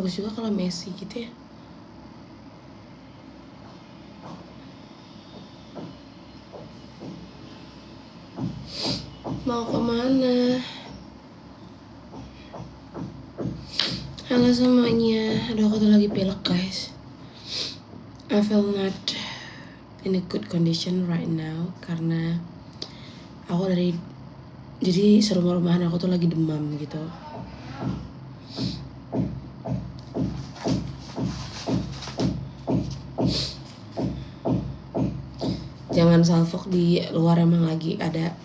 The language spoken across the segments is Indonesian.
bagus juga kalau Messi gitu ya. Mau kemana? Halo semuanya. Aduh, aku tuh lagi pilek guys. I feel not in a good condition right now karena aku jadi serumah-rumahan aku tuh lagi demam gitu. Jangan salfok, di luar emang lagi ada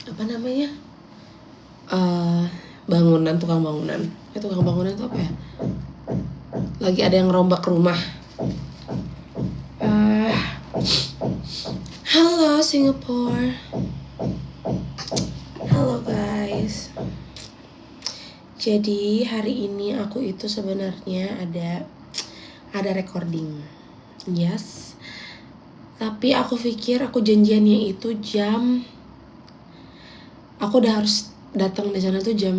apa namanya, tukang bangunan. Tukang bangunan tuh apa ya? Lagi ada yang rombak rumah. Halo Singapore. Halo guys. Jadi hari ini aku itu sebenarnya ada recording. Yes. Tapi aku pikir aku janjiannya itu aku udah harus datang di sana tuh jam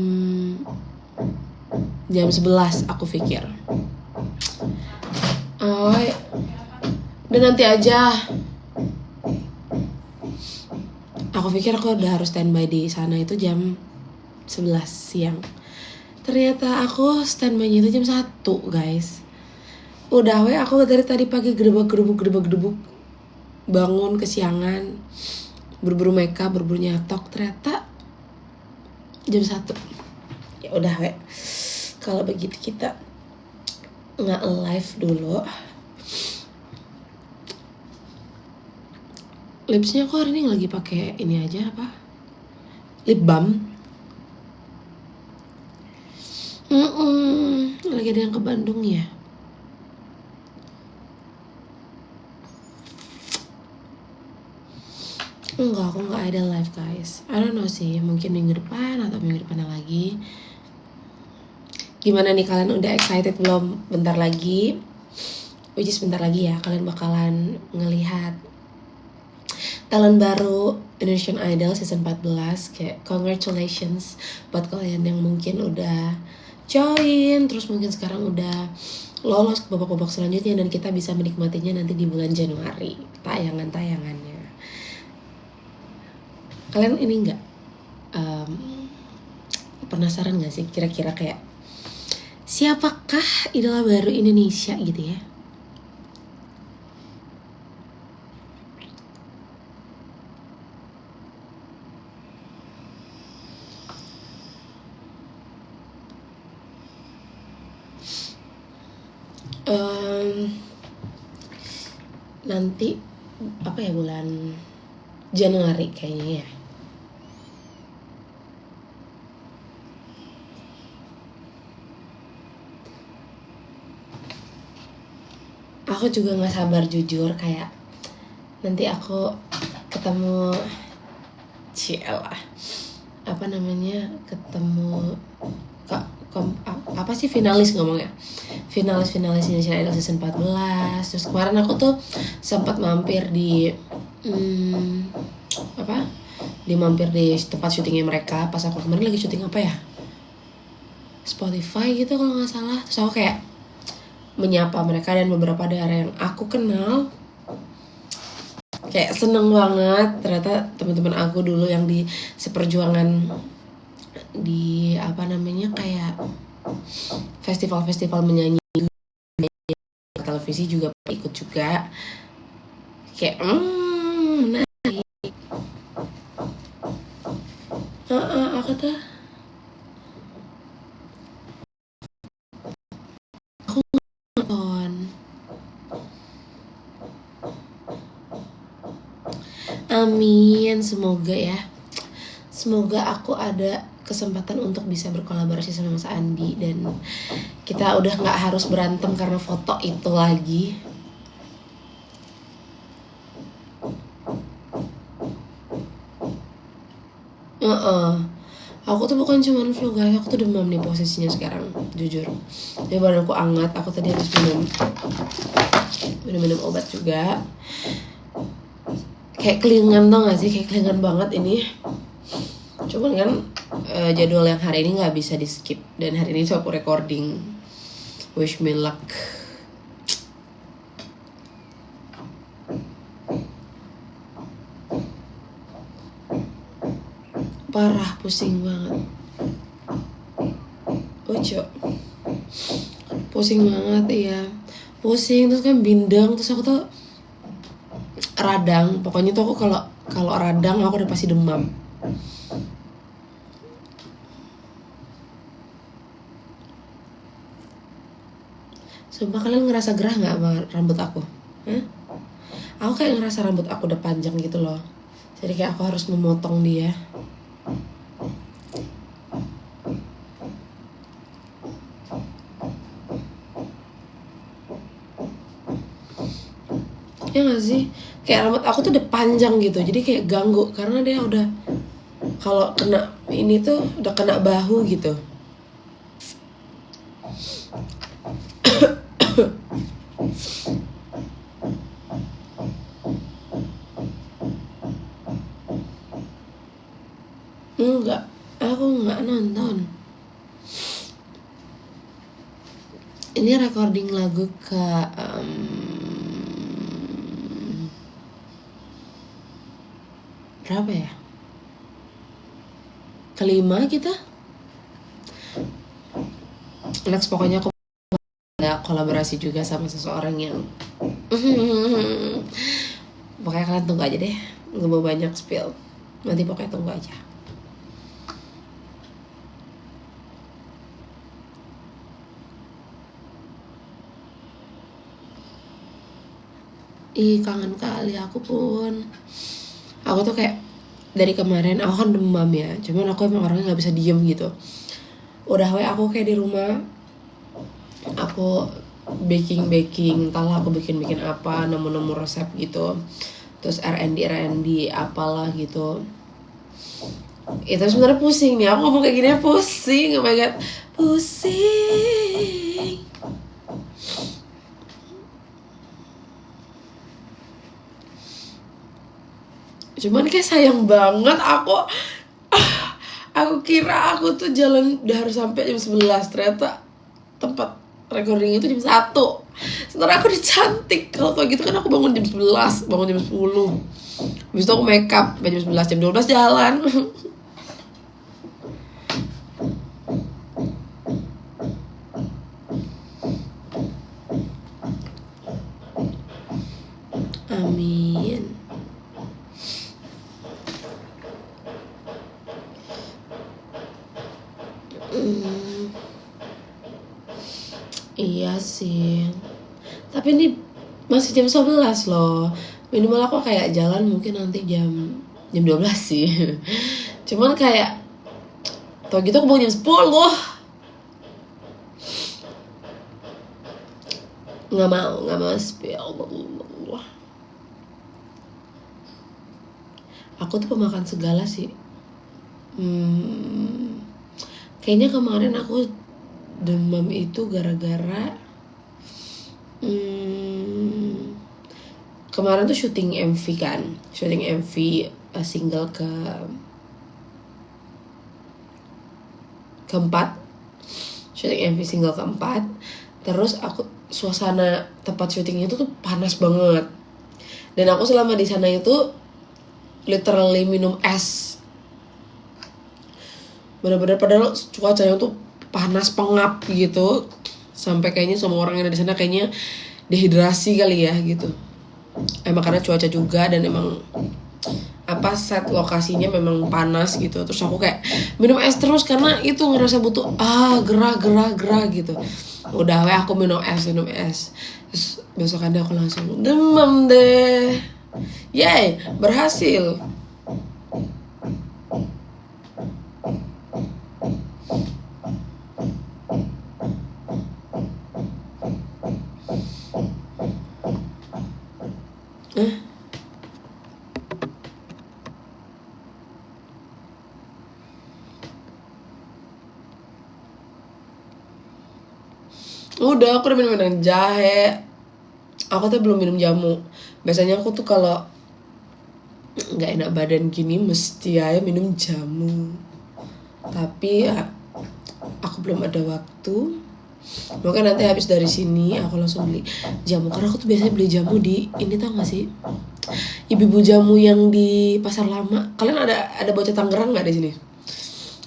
11 aku pikir. Dan nanti aja. Aku pikir aku udah harus standby di sana itu jam 11 siang. Ternyata aku standby-nya itu jam 1 guys. Udah aku dari tadi pagi gedebuk bangun kesiangan, buru-buru make up, buru-buru nyatok, ternyata jam 1. Ya udah kalau begitu kita nggak live dulu. Lipsnya aku hari ini lagi pakai ini aja apa? Lip balm. Lagi ada yang ke Bandung ya. Enggak, aku nggak ada live guys. I don't know sih, mungkin minggu depan atau minggu depannya lagi. Gimana nih, kalian udah excited belum? Bentar lagi, which is bentar lagi ya, kalian bakalan ngelihat talent baru Indonesian Idol season 14. Kayak congratulations buat kalian yang mungkin udah join, terus mungkin sekarang udah lolos ke babak-babak selanjutnya, dan kita bisa menikmatinya nanti di bulan Januari tayangannya. Kalian ini nggak penasaran nggak sih kira-kira kayak siapakah idola baru Indonesia gitu ya? Nanti apa ya, bulan Januari kayaknya ya. Aku juga nggak sabar jujur, kayak nanti aku ketemu apa sih finalis ngomongnya, finalis Indonesian Idol season 14. Terus kemarin aku tuh sempat mampir di mampir di tempat syutingnya mereka. Pas aku kemarin lagi syuting apa ya, Spotify gitu kalau nggak salah. Terus aku kayak menyapa mereka dan beberapa daerah yang aku kenal. Kayak seneng banget, ternyata teman-teman aku dulu yang di seperjuangan di kayak festival menyanyi televisi juga ikut juga. Kayak menarik. Aku tuh nonton. Amin, semoga ya. Semoga aku ada kesempatan untuk bisa berkolaborasi sama Mas Andi dan kita udah nggak harus berantem karena foto itu lagi. Aku tuh bukan cuman flu guys, aku tuh demam nih posisinya sekarang, jujur. Jadi badan aku hangat, aku tadi harus minum obat juga. Kayak kelingan tau gak sih, kayak kelingan banget ini. Cuman kan jadwal yang hari ini nggak bisa di skip, dan hari ini aku recording. Wish me luck. Parah, pusing banget. Ojo, pusing banget, iya. Pusing, terus kan bindeng, terus aku tuh radang. Pokoknya tuh aku kalau radang aku udah pasti demam. Sumpah, kalian ngerasa gerah nggak sama rambut aku? Hah? Aku kayak ngerasa rambut aku udah panjang gitu loh. Jadi kayak aku harus memotong dia. Ya gak sih? Kayak rambut aku tuh udah panjang gitu. Jadi kayak ganggu karena dia udah, kalau kena ini tuh udah kena bahu gitu. Enggak, aku nggak nonton. Ini recording lagu ke berapa ya? Kelima kita. Next pokoknya aku ada kolaborasi juga sama seseorang yang pokoknya kalian tunggu aja deh. Nggak mau banyak spill. Nanti pokoknya tunggu aja. Ih, kangen kali aku pun. Aku tuh kayak dari kemarin aku kan demam ya. Cuman aku emang orangnya nggak bisa diem gitu. Udah aku kayak di rumah. Aku baking, entahlah aku bikin apa, nemu resep gitu. Terus R&D apalah gitu. Itu sebenarnya pusing nih. Aku ngomong kayak gini pusing. Oh my god, pusing. Cuman kayak sayang banget aku kira aku tuh jalan udah harus sampai jam 11. Ternyata tempat recording itu jam 1. Sementara aku udah cantik. Kalau tau gitu kan aku bangun jam 11, bangun jam 10. Habis itu aku make up jam 11, jam 12 jalan. Amin. Iya sih. Tapi ini masih jam 11 loh. Minimal aku kayak jalan mungkin nanti jam 12 sih. Cuman kayak tau gitu aku bangun jam 10. Nggak mau spill. Aku tuh pemakan segala sih. Kayaknya kemarin aku demam itu gara-gara kemarin tuh syuting MV kan, single keempat, syuting MV single keempat. Terus aku suasana tempat syutingnya itu tuh panas banget, dan aku selama di sana itu literally minum es, bener-bener, padahal cuacanya tuh panas pengap gitu, sampai kayaknya semua orang yang ada di sana kayaknya dehidrasi kali ya gitu. Emang karena cuaca juga, dan emang set lokasinya memang panas gitu. Terus aku kayak minum es terus karena itu ngerasa butuh gerah gitu. Udah aku minum es. Terus besokannya aku langsung demam deh. Yay, berhasil. Udah, aku udah minum jahe. Aku tuh belum minum jamu. Biasanya aku tuh kalau nggak enak badan gini mesti aja minum jamu. Tapi ya aku belum ada waktu. Makanya nanti habis dari sini aku langsung beli jamu. Karena aku tuh biasanya beli jamu di ini, tau gak sih, ibu-ibu jamu yang di pasar lama. Kalian ada bocah Tangerang nggak di sini?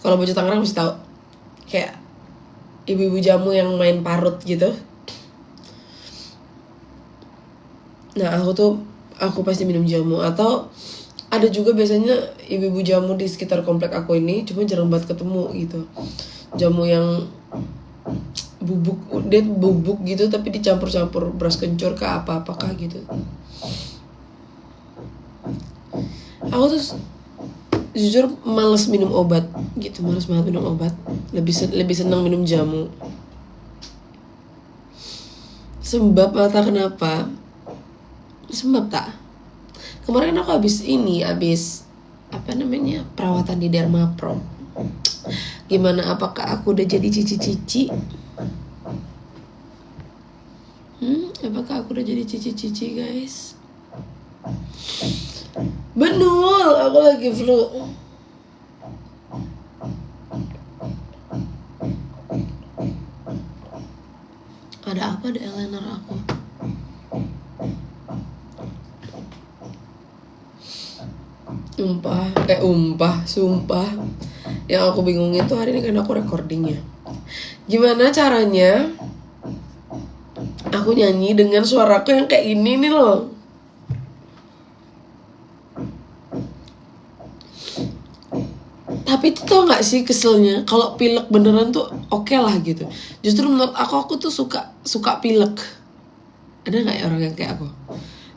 Kalau bocah Tangerang mesti tahu. Kayak ibu-ibu jamu yang main parut gitu. Nah aku pasti minum jamu. Atau ada juga biasanya ibu-ibu jamu di sekitar komplek aku ini, cuma jarang banget ketemu gitu. Jamu yang bubuk gitu tapi dicampur-campur beras kencur ke apa-apakah gitu. Aku tuh jujur males minum obat gitu, males banget minum obat. Lebih senang minum jamu. Sebab mata kenapa? Sebab tak. Kemarin aku habis perawatan di Dermapro. Gimana, apakah aku udah jadi cici-cici? Apakah aku udah jadi cici-cici, guys? Benul, aku lagi flu. Ada apa di eyeliner aku? Sumpah. Yang aku bingungin tuh hari ini kan aku recordingnya. Gimana caranya aku nyanyi dengan suaraku yang kayak ini nih loh. Tapi itu tau gak sih keselnya, kalau pilek beneran tuh oke lah gitu. Justru menurut aku tuh suka pilek. Ada gak ya orang yang kayak aku?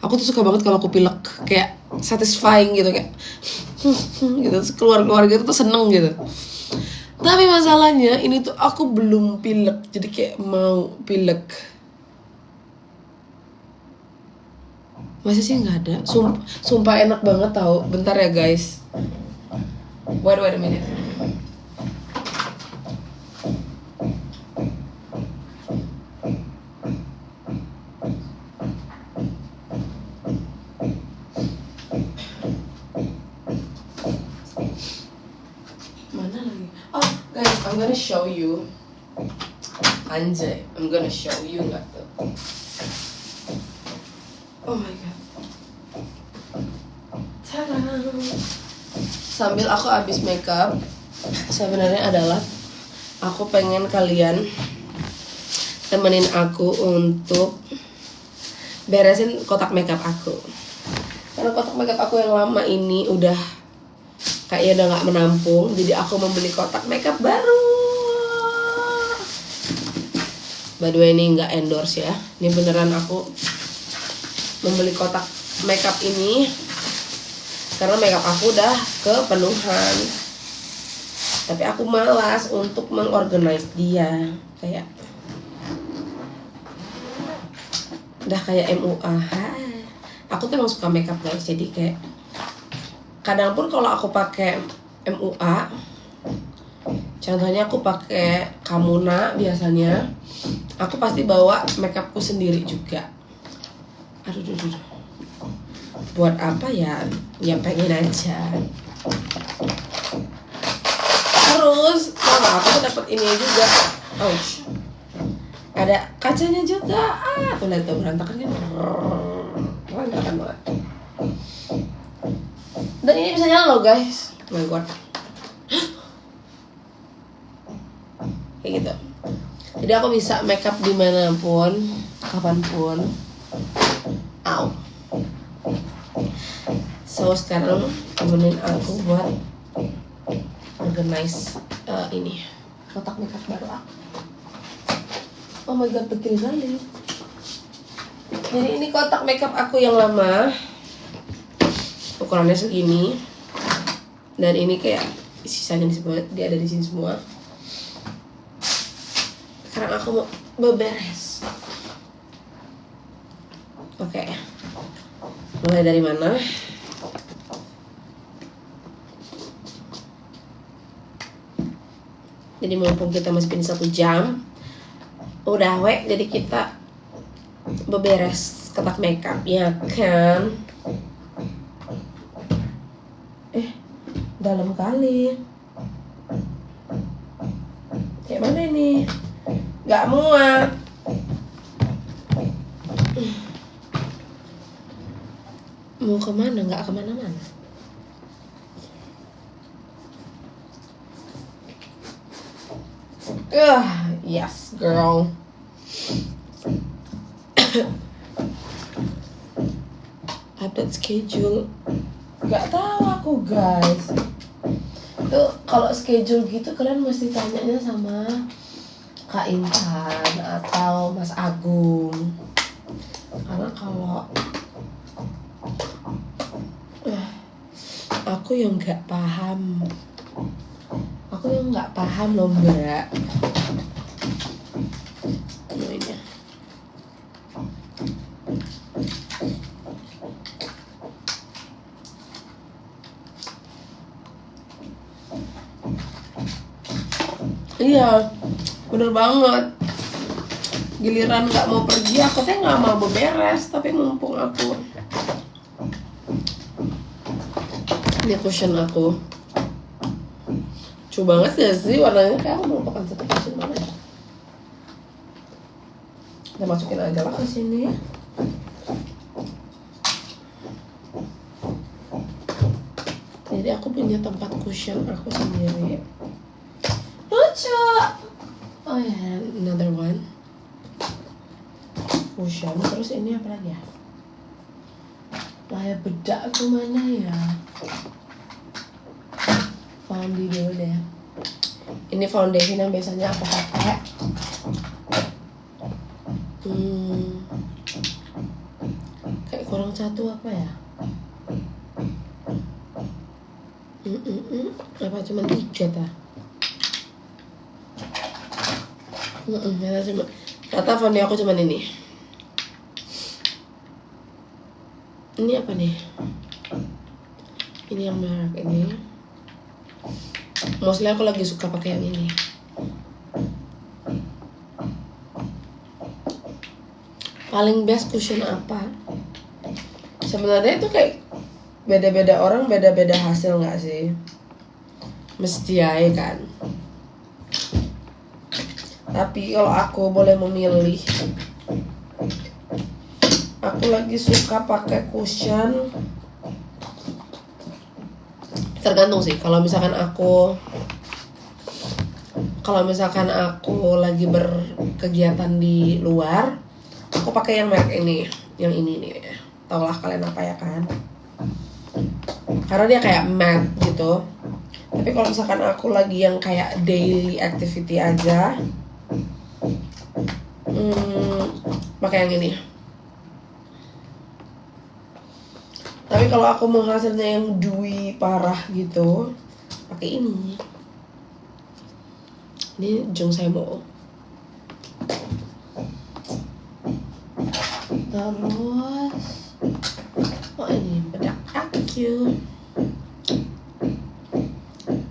Aku tuh suka banget kalau aku pilek, kayak satisfying gitu, kayak gitu, keluar gitu tuh seneng gitu. Tapi masalahnya ini tuh aku belum pilek, jadi kayak mau pilek. Masa sih nggak ada? Sumpah enak banget tau. Bentar ya guys. Wait a minute. Mana lagi? Oh guys, I'm gonna show you. Anjay, I'm gonna show you nggak tuh? Oh my god. Tada. Sambil aku habis makeup, sebenarnya adalah aku pengen kalian temenin aku untuk beresin kotak makeup aku. Karena kotak makeup aku yang lama ini udah kayaknya udah gak menampung, jadi aku membeli kotak makeup baru. By the way, ini gak endorse ya. Ini beneran aku membeli kotak makeup ini karena makeup aku udah kepenuhan. Tapi aku malas untuk mengorganize dia. Kayak udah kayak MUA. Aku tuh emang suka makeup guys. Jadi kayak kadang pun kalau aku pakai MUA, contohnya aku pakai Kamuna biasanya, aku pasti bawa makeupku sendiri juga. Aduh. Buat apa ya? Ya pengen aja. Terus aku dapat ini juga. Ouch. Ada kacanya juga. Tuh lihat tuh berantakan kan. Berantakan banget. Dan ini bisa nyala loh guys. Oh my god. Kayak gitu. Jadi aku bisa makeup dimanapun, kapanpun. Au. So sekarang temenin aku buat organize ini kotak makeup baru aku. Oh my god, betul kali. Jadi ini kotak makeup aku yang lama, ukurannya segini, dan ini kayak sisanya dia ada di sini semua. Sekarang aku mau beberes. Oke. Mulai dari mana? Jadi mumpung kita masih punya 1 jam, udah jadi kita beberes kotak makeup ya kan? Dalam kali. Kayak mana ini? Gak muat. Mau kemana? Gak kemana-mana. Yes girl. Update schedule. Gak tahu aku guys. Itu kalau schedule gitu kalian mesti tanyanya sama Kak Intan atau Mas Agung. Karena kalau aku yang nggak paham. Aku yang nggak paham loh mbak. Ini. Iya, bener banget. Giliran nggak mau pergi, aku teh nggak mau beberes, tapi mumpung aku. Ini cushion aku. Lucu banget ya sih warnanya, kayak aku melupakan satu cushion mana ya. Kita masukin aja lah ke sini. Jadi aku punya tempat cushion aku sendiri. Lucu. Oh ya, yeah, another one. Cushion. Terus ini apa lagi ya? Layar bedak aku mana ya? Foundation dulu deh. Ini foundation yang biasanya aku pakai. Kayak kurang satu apa ya? Apa cuma 3 ta? Kata foundation aku cuma ini. Ini apa nih? Ini yang merek ini. Mostly aku lagi suka pakai yang ini. Paling best cushion apa? Sebenarnya itu kayak beda-beda orang, beda-beda hasil nggak sih? Mesti ya kan. Tapi kalau aku boleh memilih, aku lagi suka pakai cushion. Tergantung sih. Kalau misalkan aku lagi berkegiatan di luar, aku pakai yang merek ini, yang ini nih. Taulah kalian apa ya kan? Karena dia kayak matte gitu. Tapi kalau misalkan aku lagi yang kayak daily activity aja, pakai yang ini. Tapi kalau aku mau hasilnya yang dewy parah gitu, pakai ini. Ini Jungsemo. Terus, oh ini bedak aku.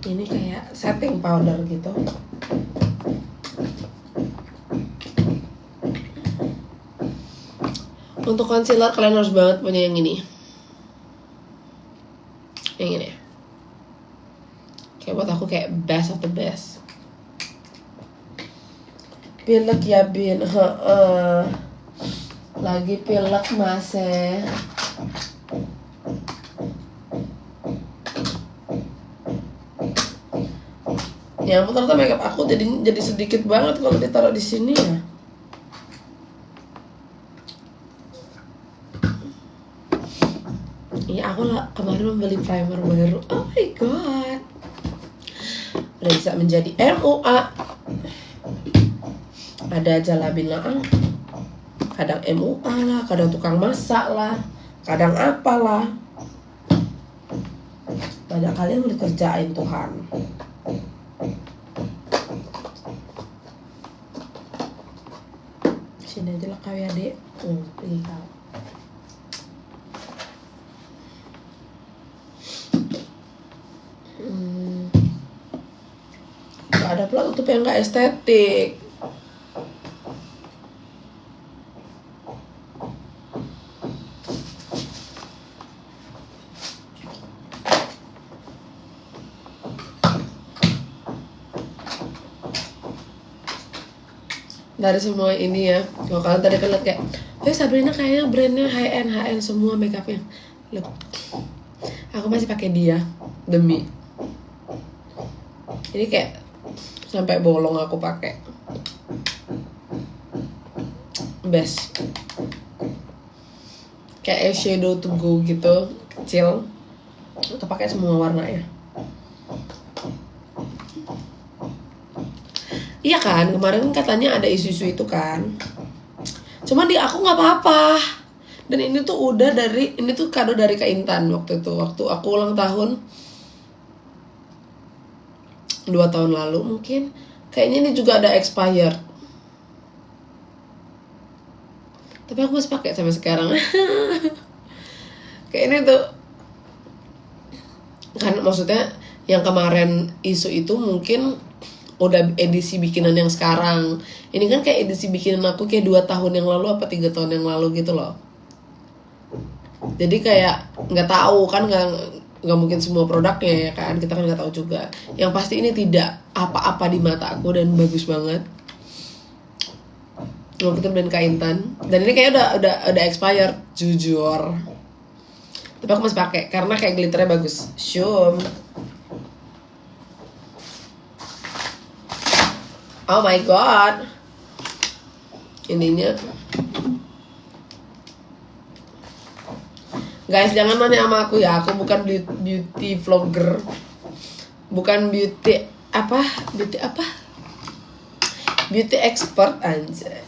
Ini kayak setting powder gitu. Untuk concealer kalian harus banget punya yang ini. Yang ini. Kayak buat aku kayak best of the best. Pilek ya Bin, lagi pilek masih. Ya ampun, ternyata makeup aku jadi sedikit banget kalau ditaruh di sini ya. Iya, aku kemarin membeli primer baru. Oh my god. Udah bisa menjadi MUA. Ada aja lah bilang, kadang MUA lah, kadang tukang masak lah, kadang apalah. Banyak kalian yang dikerjain Tuhan. Sini aja lah kau ya dek. Pilih kau. Gak ada pula tutup yang gak estetik. dari semua ini ya. Kalau kalian tadi kan lihat kayak, Sabrina kayaknya brandnya high end semua makeupnya. Look, aku masih pakai dia demi. Ini kayak sampai bolong aku pakai. Best. Kayak eyeshadow to go gitu, kecil. Aku pakai semua warnanya. Iya kan, kemarin katanya ada isu-isu itu kan. Cuman di aku nggak apa-apa. Dan ini tuh ini tuh kado dari Kak Intan waktu itu. Waktu aku ulang tahun 2 tahun lalu mungkin. Kayaknya ini juga ada expired. Tapi aku masih pakai sampai sekarang. Kayak ini tuh. Kan maksudnya yang kemarin isu itu mungkin udah edisi bikinan yang sekarang. Ini kan kayak edisi bikinan aku kayak 2 tahun yang lalu apa 3 tahun yang lalu gitu loh. Jadi kayak nggak tahu kan, nggak mungkin semua produknya ya kan, kita kan nggak tahu juga. Yang pasti ini tidak apa-apa di mata aku dan bagus banget. Waktu itu brand Kak Intan. Dan ini kayaknya udah expired jujur. Tapi aku masih pakai karena kayak glitternya bagus. Shum. Oh my god. Ininya. Guys, jangan nanya sama aku ya. Aku bukan beauty vlogger. Bukan beauty apa? Beauty expert anjay.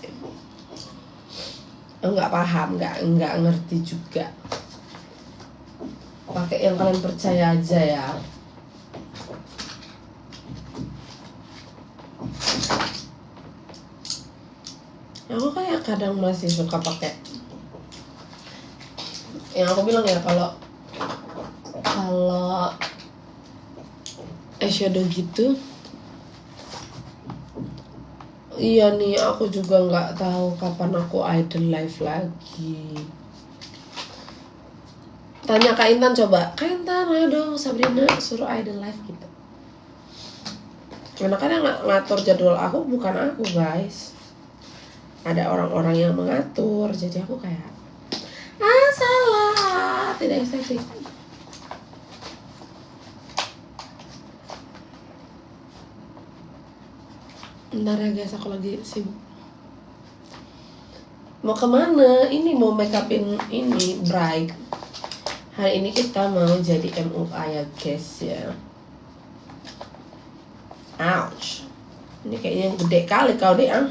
Enggak paham, enggak ngerti juga. Pakai yang kalian percaya aja ya. Aku kayak kadang masih suka pakai yang aku bilang ya, kalau eyeshadow gitu. Iya nih, aku juga nggak tahu kapan aku idol live lagi. Tanya Kak Intan coba. Kak Intan, ayo dong Sabrina suruh idol live gitu. Karena kan yang ngatur jadwal aku bukan aku guys. Ada orang-orang yang mengatur, jadi aku kayak salah, tidak estetik. Bentar ya guys, aku lagi sibuk. Mau kemana? Ini mau make upin ini bright. Hari ini kita mau jadi MUA ya guys ya. Ouch. Ini kayaknya gede kali kau deh ya.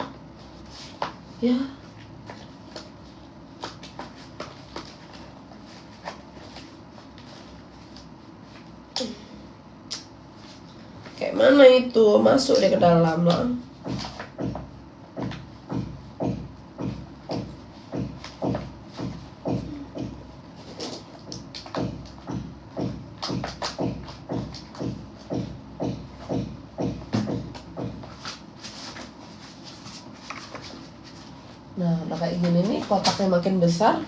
Kayak mana itu? Masuk deh ke dalam lah. Nah, udah kayak gini nih, kotaknya makin besar.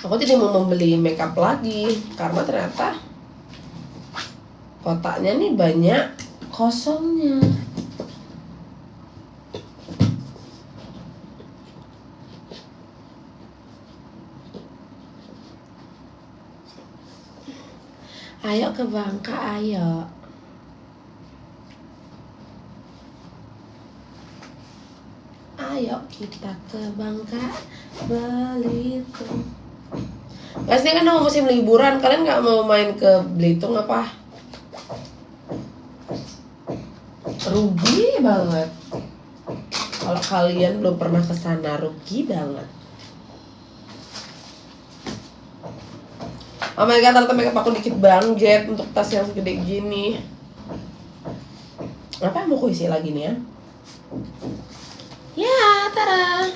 Aku jadi mau membeli makeup lagi karena ternyata kotaknya nih banyak kosongnya. Ayo ke Bangka, ayo. Ayo kita ke Bangka Belitung. Guys, ini kan mau musim liburan, kalian nggak mau main ke Belitung apa? Rugi banget. Kalau kalian belum pernah ke sana, rugi banget. Oh my god, ternyata makeup aku dikit banget untuk tas yang segede gini. Apa yang mau aku isi lagi nih ya? Ya, tada.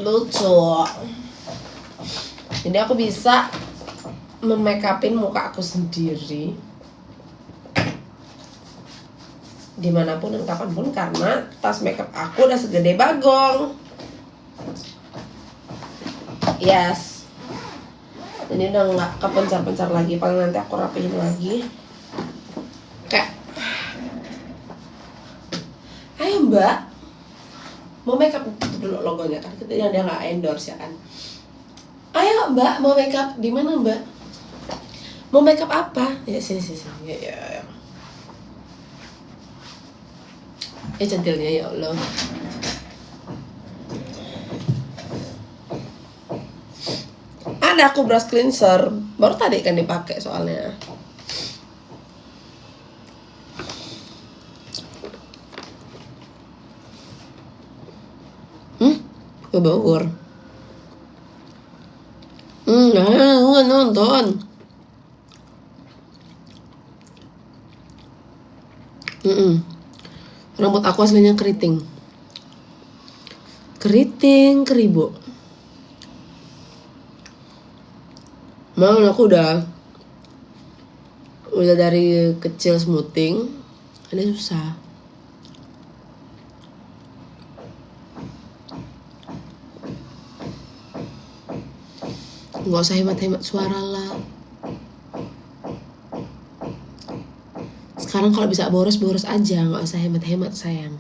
Lucu. Jadi aku bisa memakeup-in muka aku sendiri dimanapun dan kapanpun karena tas makeup aku udah segede bagong. Yes. Ini udah nggak kepencar-pencar lagi, paling nanti aku rapihin lagi. Mbak mau makeup dulu logonya kan, yang dia nggak endorse ya kan. Ayo Mbak mau makeup di mana Mbak? Mau makeup apa? Ya sini. Ya. Centilnya ya Allah. Ada aku brush cleanser, baru tadi kan dipakai soalnya. Ke Bogor. Nggak nonton. Rambut aku aslinya keriting keribo. Mau aku udah dari kecil smoothing, ini susah. Nggak usah hemat-hemat suara lah. Sekarang kalau bisa boros aja, nggak usah hemat-hemat sayang.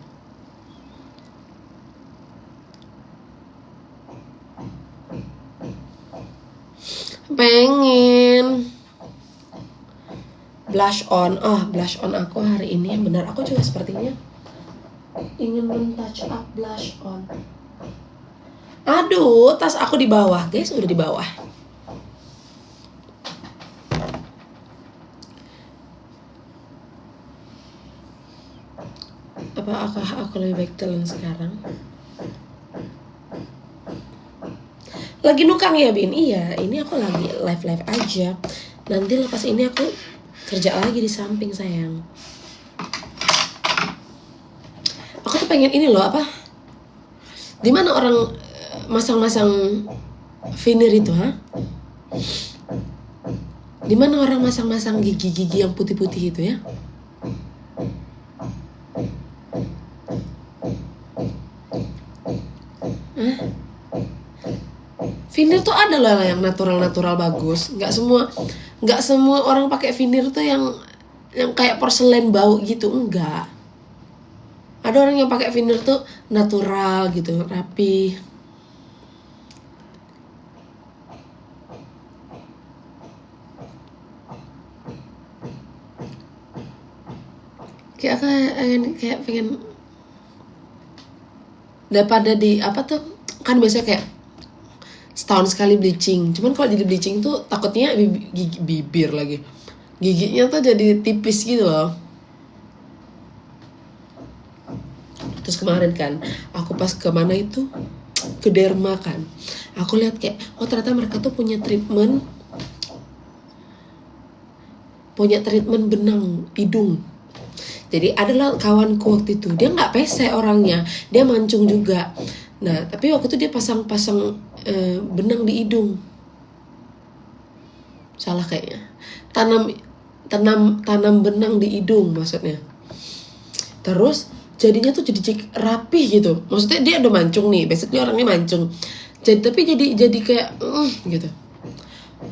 Pengen blush on. Blush on aku hari ini yang benar. Aku juga sepertinya ingin men-touch up blush on. Aduh, tas aku di bawah, guys, udah di bawah. Apakah aku lebih baik telan sekarang? Lagi nukang ya Bin? Iya, ini aku lagi live aja. Nanti lepas ini aku kerja lagi di samping sayang. Aku tuh pengen ini loh, apa? Dimana orang masang-masang veneer itu, ha? Dimana orang masang-masang gigi-gigi yang putih-putih itu ya? Veneer tuh ada loh yang natural bagus. Nggak semua orang pakai veneer tuh yang kayak porselen bau gitu, enggak. Ada orang yang pakai veneer tuh natural gitu, rapi. Kayak pengen daripada di apa tuh, kan biasanya kayak setahun sekali bleaching. Cuman kalau jadi bleaching tuh takutnya bibir lagi, giginya tuh jadi tipis gitu loh. Terus kemarin kan aku pas kemana itu, ke Derma kan, aku lihat kayak ternyata mereka tuh punya treatment benang hidung. Jadi adalah kawanku waktu itu, dia nggak pesek orangnya, dia mancung juga. Nah tapi waktu itu dia pasang benang di hidung. Salah kayaknya. Tanam benang di hidung maksudnya. Terus jadinya tuh jadi rapi gitu. Maksudnya dia udah mancung nih, basically orangnya mancung. Tapi jadi kayak gitu.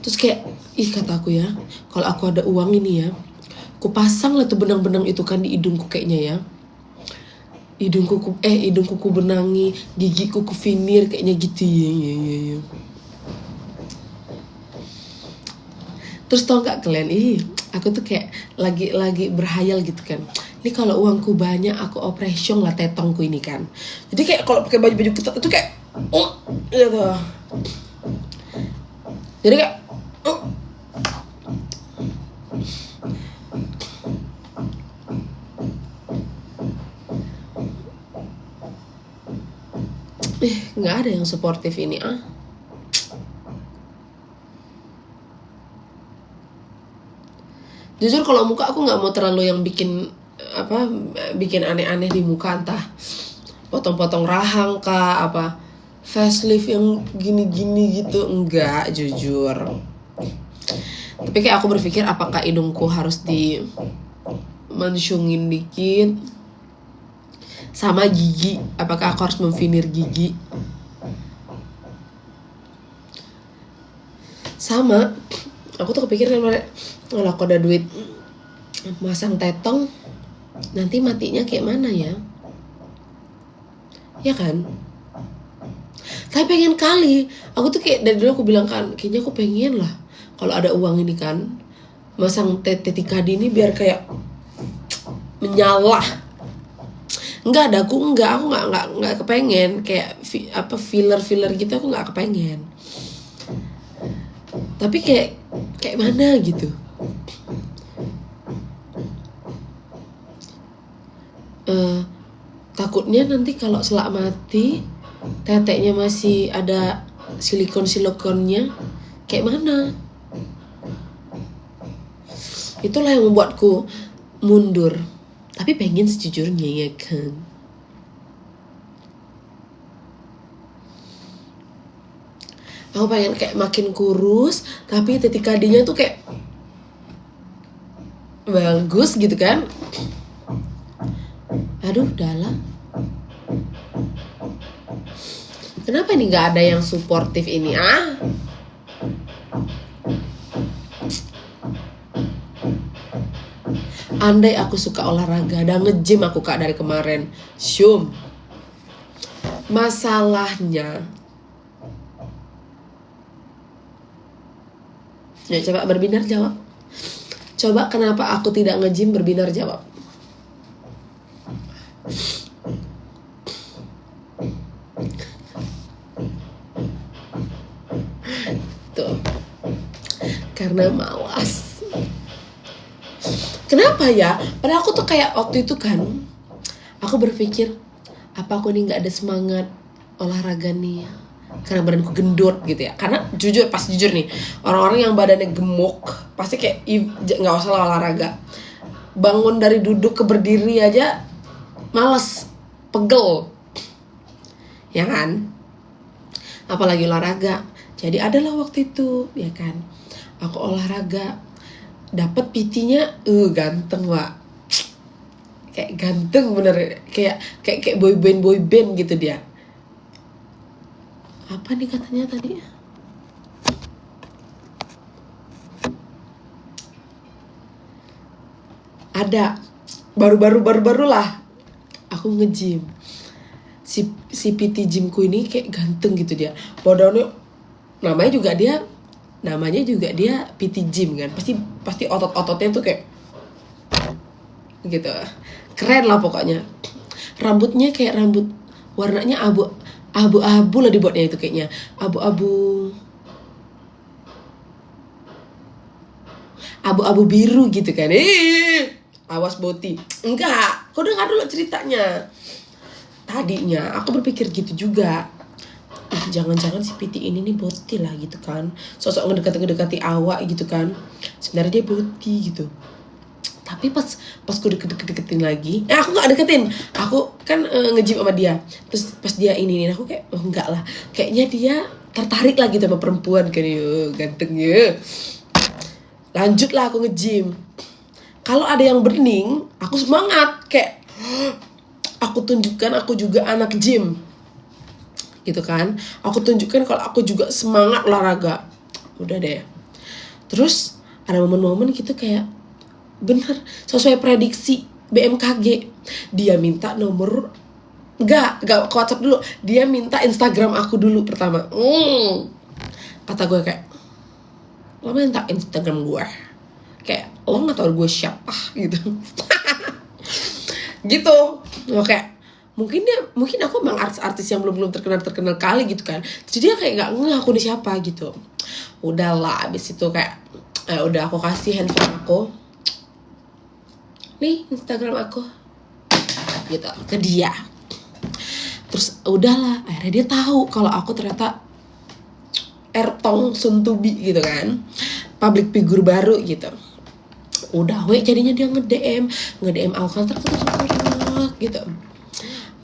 Terus kayak kataku ya, kalau aku ada uang ini ya, ku pasang lah tuh benang-benang itu kan di hidungku kayaknya ya. Hidungku ku benangi, gigiku ku veneer kayaknya gitu ya. Terus tau gak kalian, aku tuh kayak lagi berhayal gitu kan. Ini kalau uangku banyak aku operation lah tetongku ini kan. Jadi kayak kalau pakai baju ketat itu kayak gitu. Jadi kayak nggak ada yang suportif ini Jujur kalau muka aku nggak mau terlalu yang bikin aneh-aneh di muka, entah potong-potong rahang kah, apa facelift yang gini-gini gitu, enggak jujur. Tapi kayak aku berpikir apakah hidungku harus di mensyungin dikit, sama gigi, apakah aku harus memveneer gigi, sama aku tuh kepikiran kalau aku ada duit masang tetong, nanti matinya kayak mana ya? ya kan? Tapi pengen kali, aku tuh kayak dari dulu aku bilang kan, kayaknya aku pengen lah kalau ada uang ini kan, masang tetika ini biar kayak menyala. Enggak ada, aku nggak kepengen kayak filler gitu, aku nggak kepengen. Tapi kayak mana gitu. Takutnya nanti kalau selak mati teteknya masih ada silikonnya, kayak mana? Itulah yang membuatku mundur. Tapi pengen sejujurnya, ya kan. Aku pengen kayak makin kurus, tapi tetika D-nya tuh kayak bagus gitu kan. Aduh, udahlah. Kenapa ini gak ada yang suportif ini, ah? Andai aku suka olahraga dan nge-gym aku kak dari kemarin. Syum. Masalahnya, ya coba berbinar jawab. Coba kenapa aku tidak nge-gym, berbinar jawab. Tuh. Karena malas. Kenapa ya? Padahal aku tuh kayak waktu itu kan, aku berpikir, apa aku nih gak ada semangat olahraga nih ya? Karena badanku gendut gitu ya. Karena jujur nih, orang-orang yang badannya gemuk pasti kayak gak usah lah olahraga. Bangun dari duduk ke berdiri aja males, pegel, ya kan? Apalagi olahraga. Jadi adalah waktu itu, ya kan, aku olahraga, dapat PT-nya ganteng, Wak. Kayak ganteng bener, kayak boy band gitu dia. Apa nih katanya tadi? Ada baru lah aku nge-gym. Si PT gymku ini kayak ganteng gitu dia. Badannya namanya juga dia PT gym kan. Pasti otot-ototnya tuh kayak gitu. Keren lah pokoknya. Rambutnya kayak rambut warnanya abu-abu lah dibuatnya itu kayaknya. Abu-abu biru gitu kan. Awas Boti. Enggak, kau dengar dulu ceritanya. Tadinya aku berpikir gitu juga. Jangan-jangan si PT ini nih Boti lah gitu kan. Sosok ngedekati awak gitu kan. Sebenarnya dia Boti gitu. Tapi pas ku deketin lagi, aku gak deketin. Aku kan nge-gym sama dia. Terus pas dia ini aku kayak, oh enggak lah. Kayaknya dia tertarik lagi sama perempuan kan. Gantengnya. Lanjutlah aku nge-gym. Kalau ada yang bening, aku semangat. Kayak, aku tunjukkan aku juga anak gym. Gitu kan. Aku tunjukkan kalau aku juga semangat olahraga. Udah deh. Terus ada momen-momen gitu kayak, bener, sesuai prediksi BMKG. Dia minta nomor, Enggak ke WhatsApp dulu. Dia minta Instagram aku dulu pertama. Kata gue kayak, lo minta Instagram gue? Kayak, lo gak tau gue siapa gitu. Gitu. Oke. Mungkin aku emang artis yang belum terkenal kali gitu kan. Jadi dia kayak gak ngeh aku nih siapa gitu. Udahlah, abis itu kayak udah aku kasih handphone aku. Nih Instagram aku gitu ke dia. Terus udahlah, akhirnya dia tahu kalau aku ternyata Ertong Suntubi gitu kan, public figure baru gitu. Udah jadinya dia nge-DM aku kan gitu.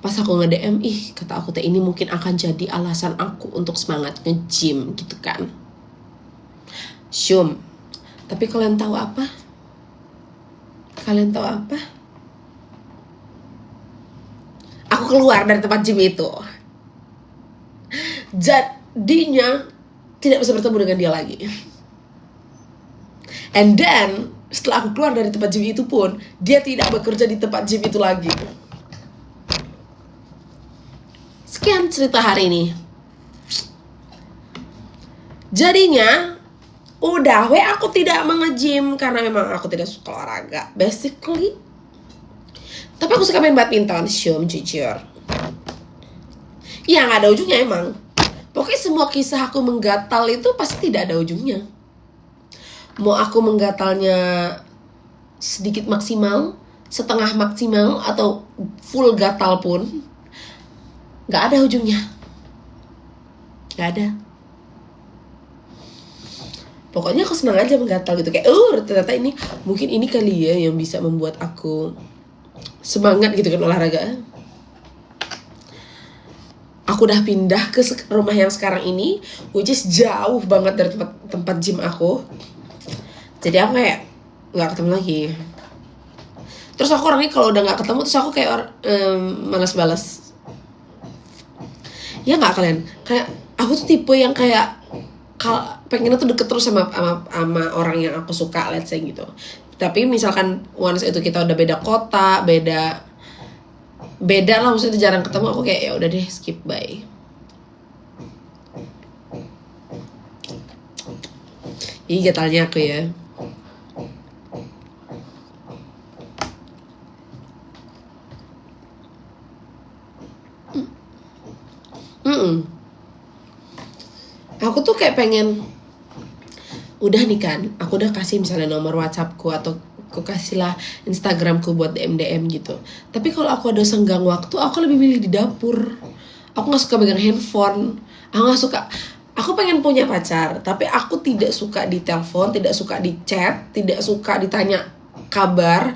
Pas aku nge-DM, kata aku ini mungkin akan jadi alasan aku untuk semangat nge-gym gitu kan. Syum. Tapi kalian tahu apa? Aku keluar dari tempat gym itu. Jadinya tidak bisa bertemu dengan dia lagi. And then setelah aku keluar dari tempat gym itu pun, dia tidak bekerja di tempat gym itu lagi. Sekian cerita hari ini. Jadinya udah, aku tidak menge-gym karena memang aku tidak suka olahraga basically. Tapi aku suka main badminton, jujur. Ya gak ada ujungnya emang. Pokoknya semua kisah aku menggatal itu pasti tidak ada ujungnya. Mau aku menggatalnya sedikit maksimal, setengah maksimal, atau full gatal pun gak ada ujungnya. Gak ada. Pokoknya aku senang aja menggatal gitu. Kayak ternyata ini, mungkin ini kali ya yang bisa membuat aku semangat gitu kan olahraga. Aku udah pindah ke rumah yang sekarang ini, which is jauh banget dari tempat gym aku. Jadi aku kayak gak ketemu lagi. Terus aku orangnya kalau udah gak ketemu, terus aku kayak malas balas. Ya gak kalian? Kayak aku tuh tipe yang kayak pengennya tuh deket terus sama orang yang aku suka, let's say gitu. Tapi misalkan once itu kita udah beda kota, beda lah, maksudnya jarang ketemu, aku kayak ya udah deh, skip, bye. Ini gatalnya aku ya. Aku tuh kayak pengen, udah nih kan, aku udah kasih misalnya nomor WhatsAppku atau aku kasih lah Instagramku buat DM gitu. Tapi kalau aku ada senggang waktu, aku lebih milih di dapur. Aku nggak suka megang handphone. Aku nggak suka. Aku pengen punya pacar, tapi aku tidak suka di telepon, tidak suka di chat, tidak suka ditanya kabar,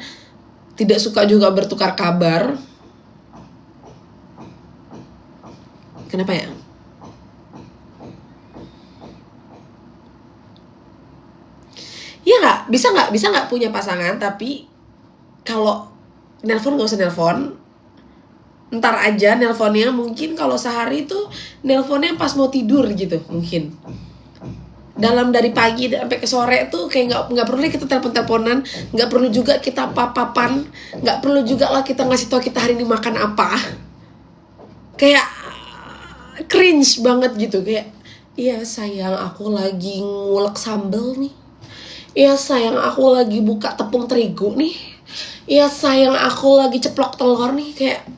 tidak suka juga bertukar kabar. Kenapa ya? Ya bisa nggak punya pasangan, tapi kalau nelpon nggak usah nelpon, ntar aja nelponnya. Mungkin kalau sehari tuh nelponnya pas mau tidur gitu, mungkin dalam dari pagi sampai ke sore tuh kayak nggak perlu kita telepon-teleponan, nggak perlu juga kita papapan, nggak perlu juga lah kita ngasih tau kita hari ini makan apa. Kayak cringe banget gitu, kayak iya sayang aku lagi ngulek sambel nih. Iya sayang aku lagi buka tepung terigu nih. Iya sayang aku lagi ceplok telur nih. Kayak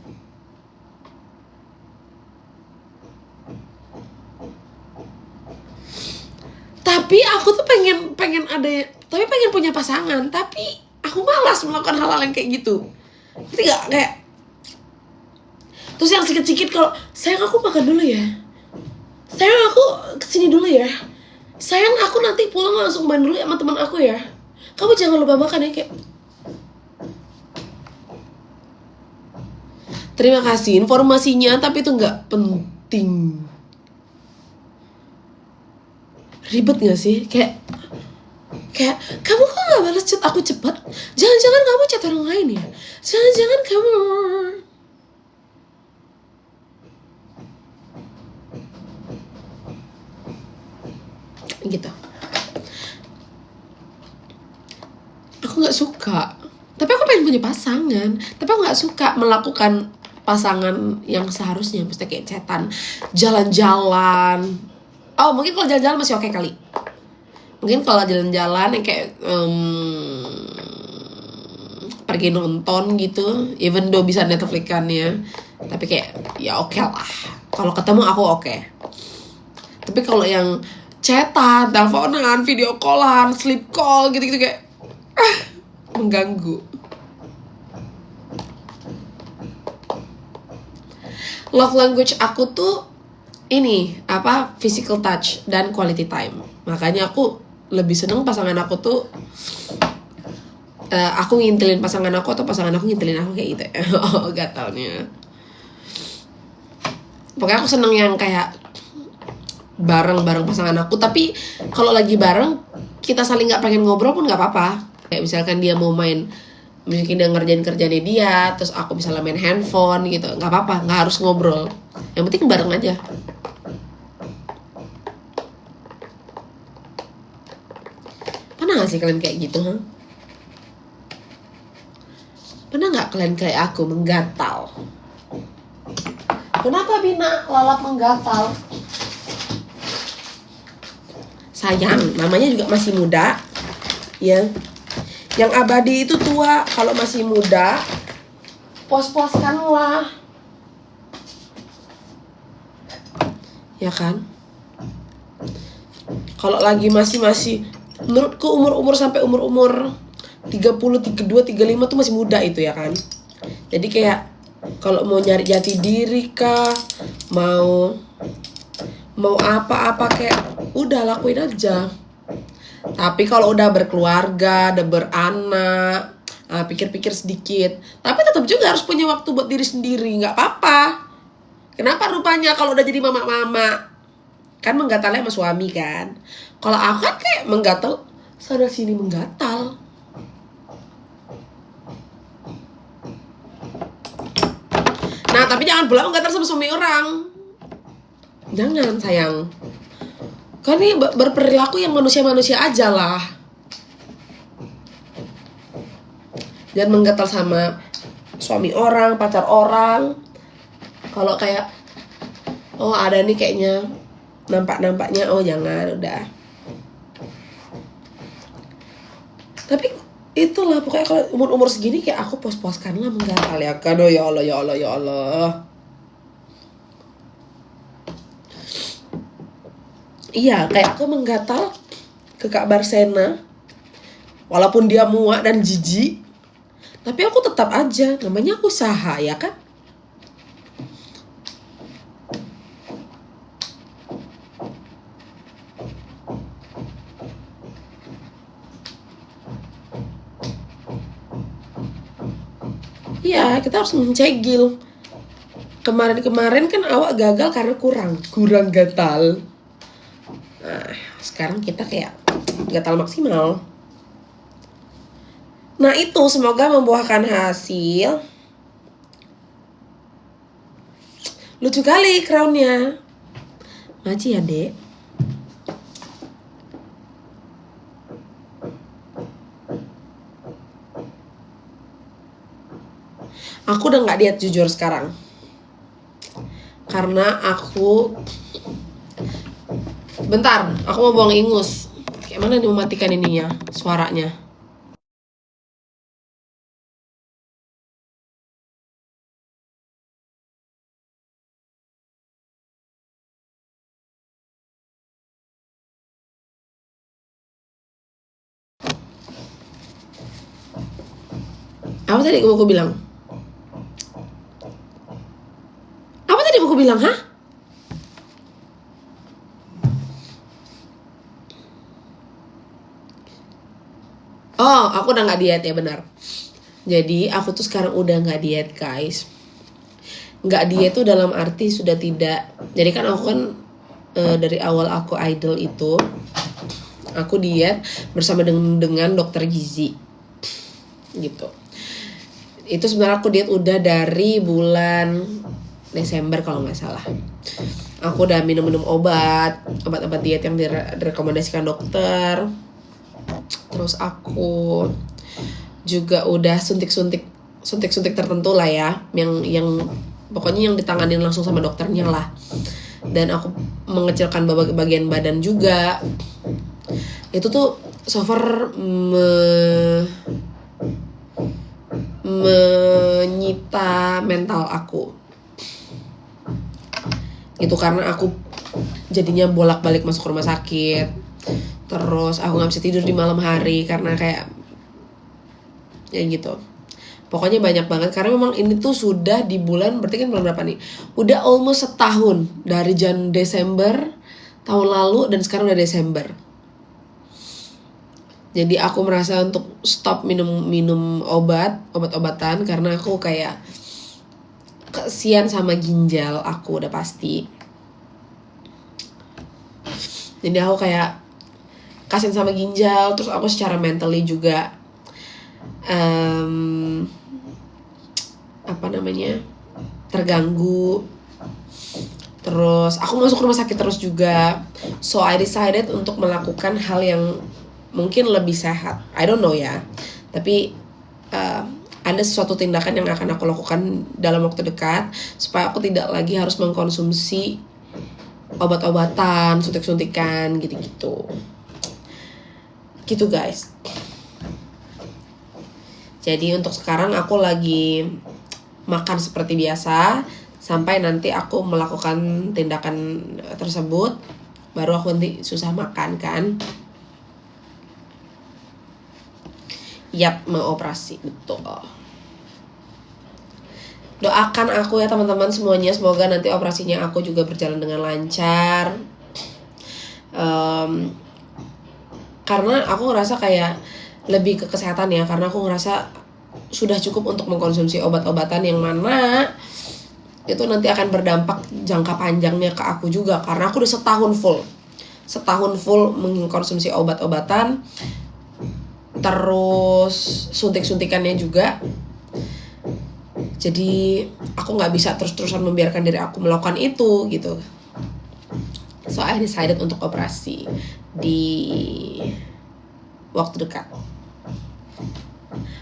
tapi aku tuh pengen ada, tapi pengen punya pasangan, tapi aku malas melakukan hal-hal yang kayak gitu. Ngerti gak? Kayak terus yang sikit-sikit, kalau sayang aku makan dulu ya, sayang aku kesini dulu ya, sayang aku nanti pulang langsung main dulu sama teman aku ya, kamu jangan lupa makan ya. Kayak terima kasih informasinya, tapi itu gak penting. Ribet gak sih? Kayak kamu kok gak balas chat aku cepat? Jangan-jangan kamu chat orang lain ya? Jangan-jangan kamu gitu. Aku gak suka. Tapi aku pengen punya pasangan. Tapi aku gak suka melakukan pasangan yang seharusnya. Maksudnya kayak chatan, jalan-jalan. Oh mungkin kalau jalan-jalan masih oke kali. Mungkin kalau jalan-jalan yang kayak pergi nonton gitu, even though bisa Netflix-an ya, tapi kayak ya oke lah. Kalau ketemu aku oke. Tapi kalau yang chatan, teleponan, video callan, sleep call gitu-gitu kayak mengganggu. Love language aku tuh ini physical touch dan quality time. Makanya aku lebih seneng pasangan aku tuh aku ngintilin pasangan aku atau pasangan aku ngintilin aku, kayak gitu ya. Gatalnya. Pokoknya aku seneng yang kayak bareng pasangan aku. Tapi kalau lagi bareng kita saling nggak pengen ngobrol pun nggak apa-apa. Kayak misalkan dia mau main, mungkin dia ngerjain kerjaannya dia, terus aku misalnya main handphone gitu, nggak apa-apa, nggak harus ngobrol. Yang penting bareng aja. Pernah gak sih kalian kayak gitu? Pernah gak kalian kayak aku menggatal? Kenapa Bina lalap menggatal? Sayang, namanya juga masih muda. Ya. Yang abadi itu tua. Kalau masih muda, puas-puaskanlah. Ya kan? Kalau lagi masih menurutku umur sampai umur 30, 32, 35 tuh masih muda itu ya kan. Jadi kayak kalau mau nyari jati diri kah, mau apa-apa kayak udah lakuin aja. Tapi kalau udah berkeluarga, udah beranak, pikir-pikir sedikit. Tapi tetap juga harus punya waktu buat diri sendiri, nggak apa-apa. Kenapa rupanya kalau udah jadi mama-mama kan menggatalnya sama suami kan? Kalau aku kan kayak menggatal sana sini menggatal. Nah tapi jangan pula menggatal sama suami orang. Jangan sayang. Kan ini berperilaku yang manusia-manusia aja lah. Jangan menggatal sama suami orang, pacar orang. Kalau kayak oh ada nih kayaknya nampaknya, oh jangan, udah. Tapi itulah pokoknya kalau umur segini kayak aku pos-poskan lah menggatal ya kan. Oh ya Allah. Iya, kayak aku menggatal ke Kak Barsena. Walaupun dia muak dan jijik, tapi aku tetap aja, namanya aku usaha ya kan. Iya, kita harus mencegil. Kemarin kan awak gagal karena kurang gatal. Nah, sekarang kita kayak gatal maksimal. Nah itu semoga membuahkan hasil. Lucu kali crownnya. Maci ya dek. Aku udah gak diet jujur sekarang. Karena aku bentar, aku mau buang ingus. Kayak mana nih mematikan ininya, suaranya. Apa tadi mau aku bilang? Apa tadi mau aku bilang, hah? Oh, aku udah gak diet ya, benar. Jadi aku tuh sekarang udah gak diet guys. Gak diet tuh dalam arti sudah tidak. Jadi kan aku kan dari awal aku idol itu aku diet bersama dengan dokter gizi gitu. Itu sebenarnya aku diet udah dari bulan Desember kalau nggak salah. Aku udah minum obat-obat diet yang direkomendasikan dokter. Terus aku juga udah suntik-suntik tertentu lah ya, yang pokoknya yang ditanganin langsung sama dokternya lah. Dan aku mengecilkan bagian badan juga. Itu tuh so far menyita mental aku gitu, karena aku jadinya bolak-balik masuk rumah sakit. Terus aku gak bisa tidur di malam hari karena kayak ya gitu. Pokoknya banyak banget karena memang ini tuh sudah di bulan, berarti kan bulan berapa nih? Udah almost setahun dari Desember tahun lalu dan sekarang udah Desember. Jadi aku merasa untuk stop minum obat-obatan karena aku kayak kesian sama ginjal aku udah pasti. Jadi aku kayak kasian sama ginjal, terus aku secara mentally juga terganggu. Terus aku masuk rumah sakit terus juga. So I decided untuk melakukan hal yang mungkin lebih sehat. I don't know ya. Tapi ada sesuatu tindakan yang akan aku lakukan dalam waktu dekat supaya aku tidak lagi harus mengkonsumsi obat-obatan, suntik-suntikan gitu-gitu. Gitu guys. Jadi untuk sekarang aku lagi makan seperti biasa sampai nanti aku melakukan tindakan tersebut, baru aku nanti susah makan kan. Yap, mau operasi, betul. Doakan aku ya teman-teman semuanya, semoga nanti operasinya aku juga berjalan dengan lancar. Karena aku ngerasa kayak lebih ke kesehatan ya, karena aku ngerasa sudah cukup untuk mengkonsumsi obat-obatan yang mana itu nanti akan berdampak jangka panjangnya ke aku juga, karena aku udah setahun full mengkonsumsi obat-obatan, terus suntik-suntikannya juga. Jadi aku nggak bisa terus-terusan membiarkan diri aku melakukan itu gitu. So I decided untuk operasi di waktu dekat.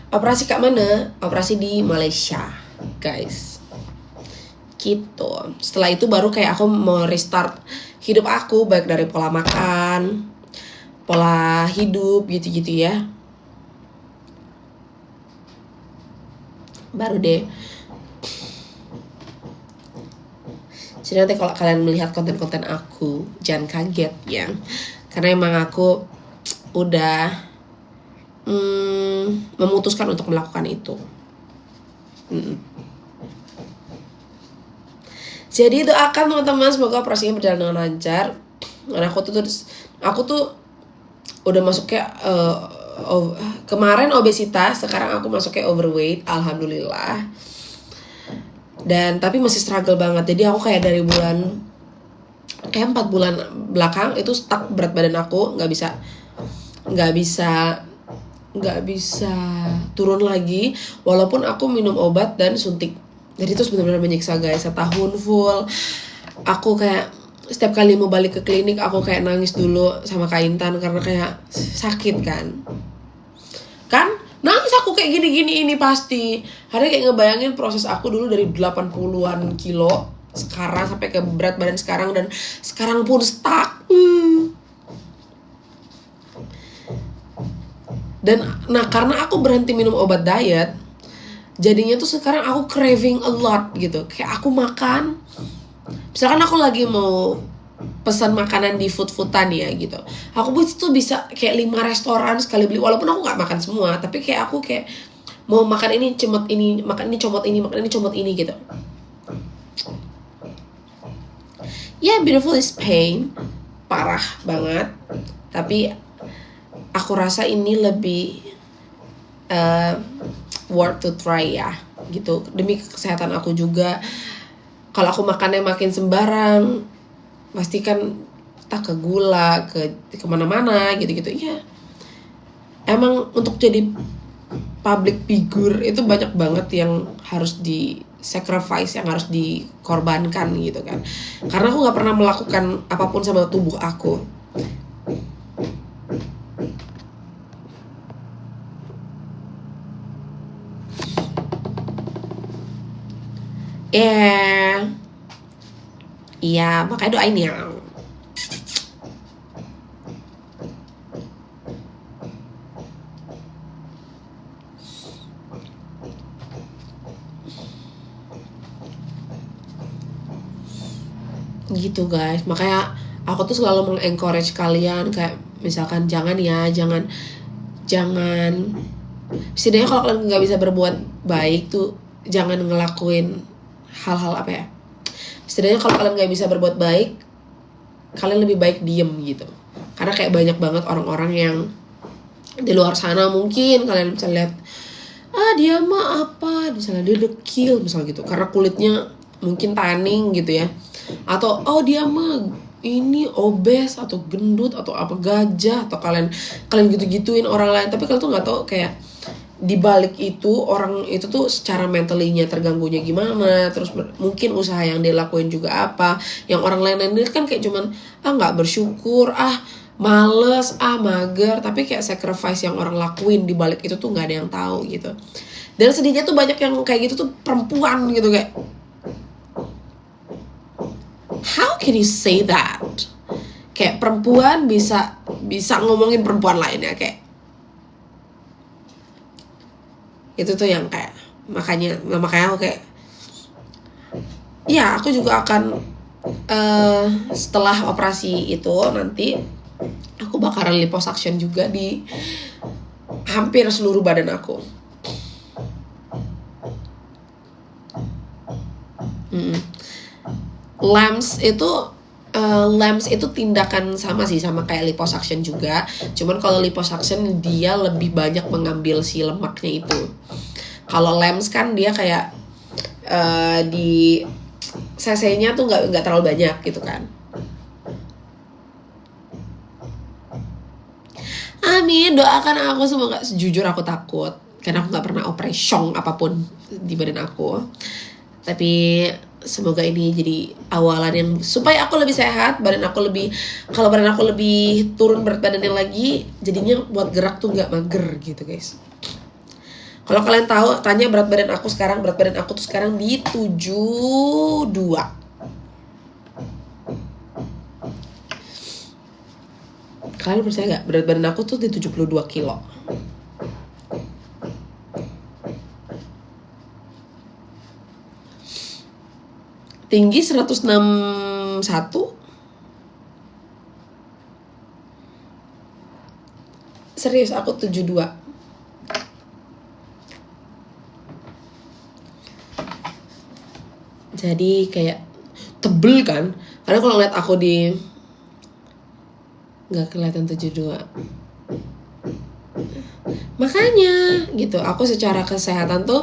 Operasi ke mana? Operasi di Malaysia, guys. Gitu. Setelah itu baru kayak aku mau restart hidup aku, baik dari pola makan, pola hidup gitu-gitu ya. Baru deh. Jadi nanti kalau kalian melihat konten-konten aku, jangan kaget ya. Karena emang aku udah memutuskan untuk melakukan itu. Jadi doakan teman-teman, semoga operasinya berjalan dengan lancar. Karena aku tuh udah masuk kayak kemarin obesitas, sekarang aku masuk kayak overweight, alhamdulillah. Dan tapi masih struggle banget. Jadi aku kayak dari kayak 4 bulan belakang itu stuck berat badan aku, nggak bisa turun lagi walaupun aku minum obat dan suntik. Jadi itu benar-benar menyiksa guys. Setahun full aku kayak setiap kali mau balik ke klinik aku kayak nangis dulu sama Kak Intan karena kayak sakit kan nangis aku kayak gini ini pasti. Hari kayak ngebayangin proses aku dulu dari 80-an kilo sekarang sampai ke berat badan sekarang, dan sekarang pun stuck. Dan karena aku berhenti minum obat diet, jadinya tuh sekarang aku craving a lot gitu. Kayak aku makan, misalkan aku lagi mau pesan makanan di food-foodan ya gitu, aku tuh bisa kayak 5 restoran sekali beli, walaupun aku nggak makan semua, tapi kayak aku kayak mau makan ini comot ini, makan ini comot ini, makan ini comot ini gitu. Ya, beautiful is pain, parah banget. Tapi aku rasa ini lebih worth to try ya gitu, demi kesehatan aku juga. Kalau aku makannya makin sembarang, pasti kan tak ke gula, ke kemana-mana gitu-gitu ya. Emang untuk jadi public figure itu banyak banget yang harus di sacrifice, yang harus dikorbankan gitu kan. Karena aku nggak pernah melakukan apapun sama tubuh aku. Iya, makanya doain ya. Gitu guys, makanya aku tuh selalu mengencourage kalian kayak misalkan jangan setidaknya kalau kalian nggak bisa berbuat baik tuh jangan ngelakuin hal-hal apa ya. Setidaknya kalau kalian nggak bisa berbuat baik, kalian lebih baik diem gitu. Karena kayak banyak banget orang-orang yang di luar sana, mungkin kalian bisa lihat dia mah apa, misalnya dia dekil misalnya gitu, karena kulitnya mungkin tanning gitu ya, atau dia mah ini obes atau gendut atau apa gajah, atau kalian gitu-gituin orang lain, tapi kalian tuh nggak tahu kayak di balik itu orang itu tuh secara mentalinya terganggunya gimana, terus mungkin usaha yang dia lakuin juga apa, yang orang lain kan kayak cuman nggak bersyukur, males, mager, tapi kayak sacrifice yang orang lakuin di balik itu tuh nggak ada yang tahu gitu. Dan sedihnya tuh banyak yang kayak gitu tuh perempuan gitu, kayak how can you say that? Kayak perempuan bisa ngomongin perempuan lainnya, kayak itu tuh yang kayak makanya aku kayak ya aku juga akan setelah operasi itu nanti aku bakalan liposuction juga di hampir seluruh badan aku. LAMS itu tindakan sama sih, sama kayak liposuction juga. Cuman kalau liposuction dia lebih banyak mengambil si lemaknya itu. Kalau LAMS kan dia kayak di cc-nya tuh nggak terlalu banyak gitu kan. Amin, doakan aku semoga. Jujur aku takut karena aku nggak pernah operasi apapun di badan aku. Tapi semoga ini jadi awalan yang supaya aku lebih sehat, kalau badan aku lebih turun berat badannya lagi, jadinya buat gerak tuh nggak mager gitu guys. Kalau kalian tahu, tanya berat badan aku tuh sekarang di 72. Kalian percaya gak? Berat badan aku tuh di 72 kilo. Tinggi 161. Serius, aku 72. Jadi kayak tebel kan. Karena kalau ngeliat aku di gak kelihatan 72. Makanya gitu, aku secara kesehatan tuh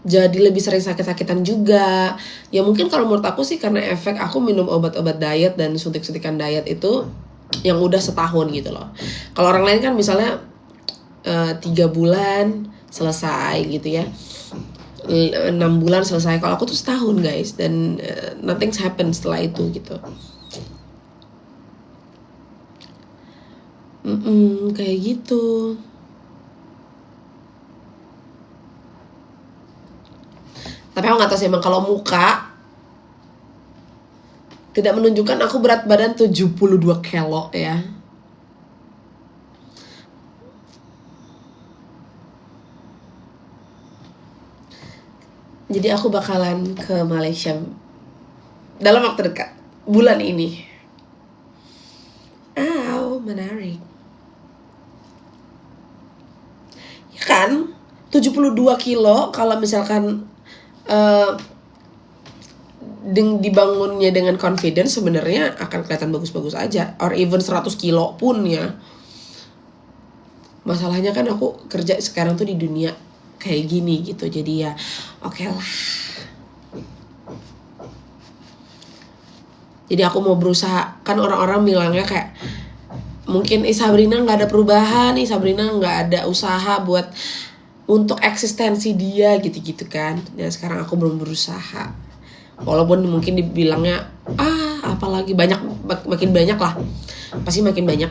jadi lebih sering sakit-sakitan juga. Ya mungkin kalau menurut aku sih karena efek aku minum obat-obat diet dan suntik-suntikan diet itu yang udah setahun gitu loh. Kalau orang lain kan misalnya 3 bulan selesai gitu ya, 6 bulan selesai. Kalau aku tuh setahun guys, dan nothing happen setelah itu gitu. Kayak gitu. Tapi aku gak tahu sih, emang kalau muka tidak menunjukkan aku berat badan 72 kilo ya. Jadi aku bakalan ke Malaysia dalam waktu dekat, bulan ini. Menarik. Ya kan, 72 kilo kalau misalkan dibangunnya dengan confidence sebenarnya akan kelihatan bagus-bagus aja, or even 100 kilo pun ya. Masalahnya kan aku kerja sekarang tuh di dunia kayak gini gitu, jadi ya oke lah. Jadi aku mau berusaha, kan orang-orang bilangnya kayak mungkin Sabrina nggak ada perubahan, Sabrina nggak ada usaha buat untuk eksistensi dia gitu-gitu kan. Dan sekarang aku belum berusaha, walaupun mungkin dibilangnya apalagi makin banyak lah, pasti makin banyak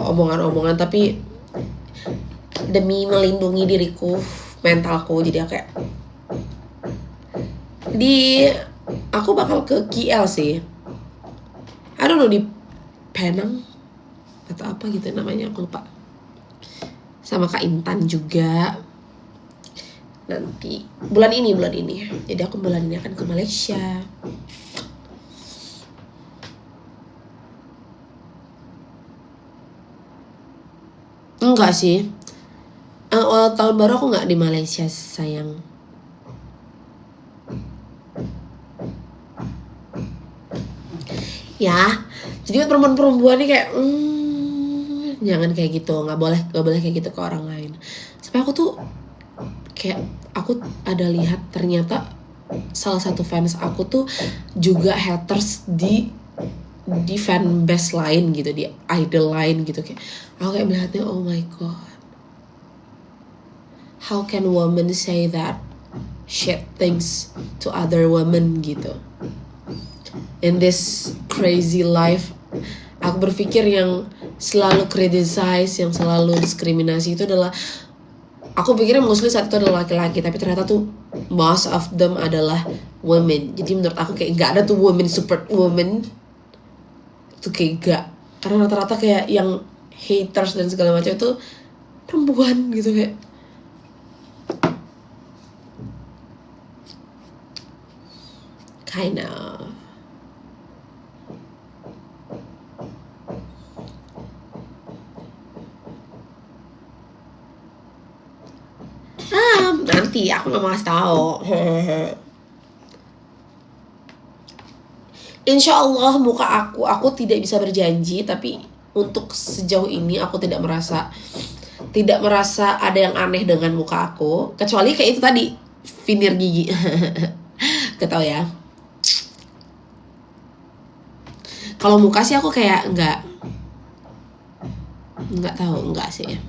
omongan-omongan. Tapi demi melindungi diriku, mentalku, jadi kayak aku bakal ke KL sih. I don't know, di Penang atau apa gitu namanya, aku lupa. Sama Kak Intan juga nanti bulan ini. Jadi aku bulan ini akan ke Malaysia. Enggak sih, awal tahun baru aku nggak di Malaysia sayang. Ya, jadi perempuan-perempuan nih kayak jangan kayak gitu, nggak boleh kayak gitu ke orang lain. Sampai aku tuh kayak aku ada lihat ternyata salah satu fans aku tuh juga haters di fan base lain gitu, di idol lain gitu. Kayak aku kayak melihatnya, oh my god, how can women say that shit things to other women gitu. In this crazy life, aku berpikir yang selalu criticize, yang selalu diskriminasi itu adalah Aku pikirnya mostly saat itu adalah laki-laki, tapi ternyata tuh most of them adalah women. Jadi menurut aku kayak gak ada tuh women super woman, itu kayak gak. Karena rata-rata kayak yang haters dan segala macam itu perempuan gitu kayak. Kind of. Nanti aku gak mau kasih tahu. Insya Allah muka aku tidak bisa berjanji, tapi untuk sejauh ini aku tidak merasa ada yang aneh dengan muka aku, kecuali kayak itu tadi veneer gigi. Gak tau ya. Kalau muka sih aku kayak nggak tahu, nggak sih.